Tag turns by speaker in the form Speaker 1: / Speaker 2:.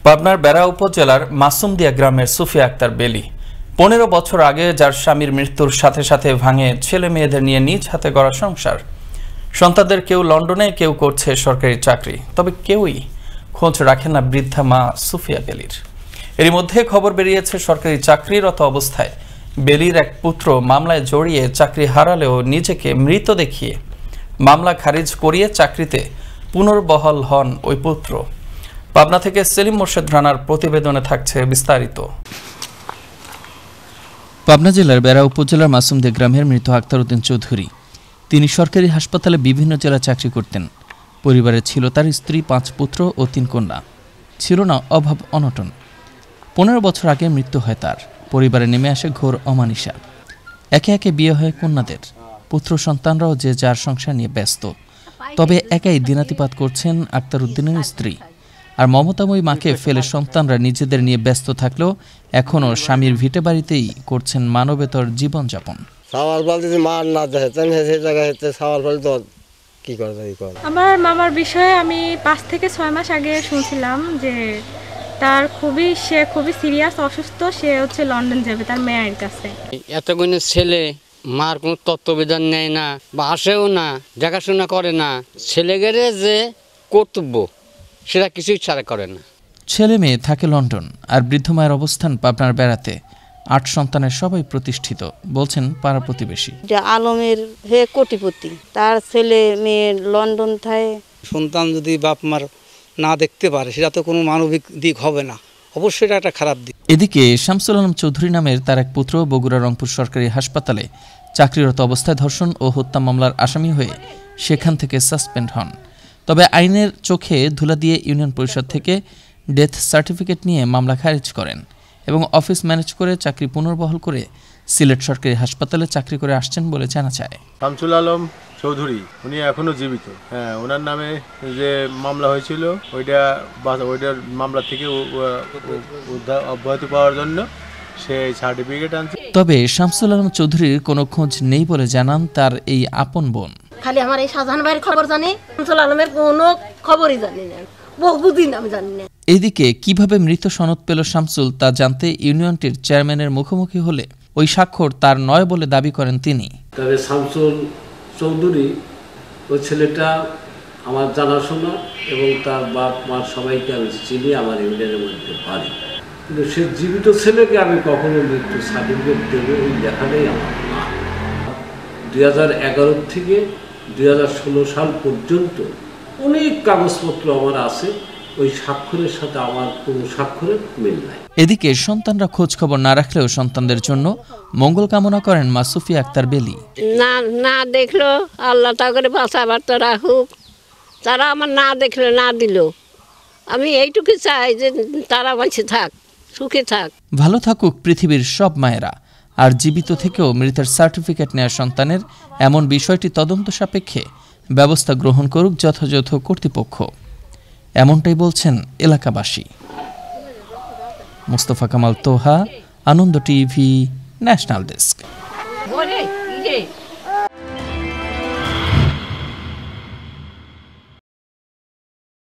Speaker 1: পাবনার বেড়া উপজেলার মাসুমদিয়া গ্রামের সুফিয়া আক্তার বেলি 15 বছর আগে যার স্বামীর মৃত্যুর সাথে সাথে ভাঙে ছেলে মেয়েদের নিয়ে নিজ হাতে গড়া সংসার। সন্তানদের কেউ লন্ডনে, কেউ করছে সরকারি চাকরি, তবে কেউই খোঁজ রাখে না বৃদ্ধা মা সুফিয়া বেলির। এরই মধ্যে খবর বেরিয়েছে সরকারি চাকরিরত অবস্থায় বেলির এক পুত্র মামলায় জড়িয়ে চাকরি হারালেও নিজেকে মৃত দেখিয়ে মামলা খারিজ করিয়ে চাকরিতে পুনর্বহাল হন ওই পুত্র। পাবনা থেকে সেলিম মোর্শেদ রানার প্রতিবেদনে থাকছে বিস্তারিত।
Speaker 2: পাবনা জেলার বেড়া উপজেলার মাসুমদিয়া গ্রামের মৃত আক্তার উদ্দিন চৌধুরী। তিনি সরকারি হাসপাতালে বিভিন্ন জেলায় চাকরি করতেন। পরিবারে ছিল তার স্ত্রী, 5 পুত্র ও 3 কন্যা। ছিল না অভাব অনটন। 15 বছর আগে মৃত্যু হয় তার। পরিবারে নেমে আসে ঘোর অমানিসা। একে একে বিয়ে হয় কন্যাদের। পুত্র সন্তানরাও যে যার সংসার নিয়ে ব্যস্ত। তবে একাই দিনাতিপাত করছেন আক্তার উদ্দিনের স্ত্রী। আর মমতাময়ী মাকে ফেলে সন্তানরা নিজেদের নিয়ে ব্যস্ত থাকলেও এখনও স্বামীর ভিটে বাড়িতেই করছেন মানবেতর জীবনযাপন।
Speaker 3: আমার মামার বিষয়ে আমি 5 থেকে 6 মাস আগে শুনছিলাম যে তার সে খুবই সিরিয়াস অসুস্থ, সে হচ্ছে লন্ডন যাবে তার মেয়ের কাছে।
Speaker 4: এতগুলো ছেলে মার কোনো তত্ত্ববিধান নেয় না বা আসেও না, দেখাশোনা করে না। ছেলেগেরে যে কর্তব্য সেটা কিছুই ছাড়া করে না।
Speaker 2: ছেলে মেয়ে থাকে লন্ডন, আর বৃদ্ধ মায়ের অবস্থান পাবনার বেড়াতে। 8 সন্তানের সবাই প্রতিষ্ঠিত, বলছেন পাড়া প্রতিবেশী।
Speaker 5: আলমের হে কোটিপতি, তার ছেলে মেয়ে লন্ডন থাকে।
Speaker 6: সন্তান যদি বাপ মার না দেখতে পারে সেটা তো কোনো মানবিক দিক হবে না, অবশ্যই এটা একটা খারাপ দিক।
Speaker 2: এদিকে শামসুল আলম চৌধুরী নামের তার এক পুত্র বগুড়া রংপুর সরকারি হাসপাতালে চাকরিরত অবস্থায় ধর্ষণ ও হত্যা মামলার আসামি হয়ে সেখান থেকে সাসপেন্ড হন। তবে আইনের চোখে ধুলা দিয়ে ইউনিয়ন পরিষদ থেকে ডেথ সার্টিফিকেট নিয়ে মামলা খারিজ করেন এবং অফিস ম্যানেজ করে চাকরি পুনর্বহাল করে সিলেট সরকারি হাসপাতালে চাকরি করে আসছেন বলে জানা যায়।
Speaker 7: শামসুল আলম চৌধুরী উনি এখনো জীবিত। ওনার নামে যে মামলা হয়েছিল ওইটার মামলা থেকে অব্যাহতি পাওয়ার জন্য সে সার্টিফিকেট আনছে।
Speaker 2: তবে শামসুল আলম চৌধুরীর কোনো খোঁজ নেই বলে জানান তার এই আপন বোন।
Speaker 8: খালি আমার এই শাহজাহান ভাইয়ের খবর জানি, শামসুল আলমের কোনো খবরই জানি না, বহুদিন আমি জানি না।
Speaker 2: এদিকে কিভাবে মৃত সনদ পেল শামসুল তা জানতে ইউনিয়নটির চেয়ারম্যানের মুখোমুখি হলে ওই স্বাক্ষর তার নয় বলে দাবি করেন তিনি।
Speaker 9: তবে শামসুল চৌধুরী ওই ছেলেটা আমার জানাশোনা এবং তার বাপ মা সবাইকে আমি চিনি, আমার ইউনিয়নের মধ্যে পারি, কিন্তু সে জীবিত ছেলেকে আমি কখনো মৃত্যু সার্টিফিকেট দেবো ওই দেখাটাই আমার না। 2011 থেকে 2016 সাল পর্যন্ত অনেক কাগজপত্র আমার আছে, ওই স্বাক্ষরের সাথে আমার কোনো স্বাক্ষরের মিল নাই।
Speaker 2: এদিকে সন্তানরা খোঁজ খবর না রাখলেও সন্তানদের জন্য মঙ্গল কামনা করেন মা সুফিয়া আক্তার বেলি।
Speaker 8: না দেখলো আল্লাহ তা করে বাঁচাবার তো রাখুক, তারা আমার না দেখলো না দিল, আমি এইটুকু চাই যে তারা বাঁচে থাক, সুখে থাক,
Speaker 2: ভালো থাকুক পৃথিবীর সব মায়েরা। আর জীবিত থেকেও মৃতের সার্টিফিকেট নেওয়া সন্তানের এমন বিষয়টি তদন্ত সাপেক্ষে ব্যবস্থা গ্রহণ করুক যথাযথ কর্তৃপক্ষ, এমনটাই বলছেন এলাকাবাসী। মুস্তফা কামাল তোহা, আনন্দ টিভি, ন্যাশনাল ডেস্ক।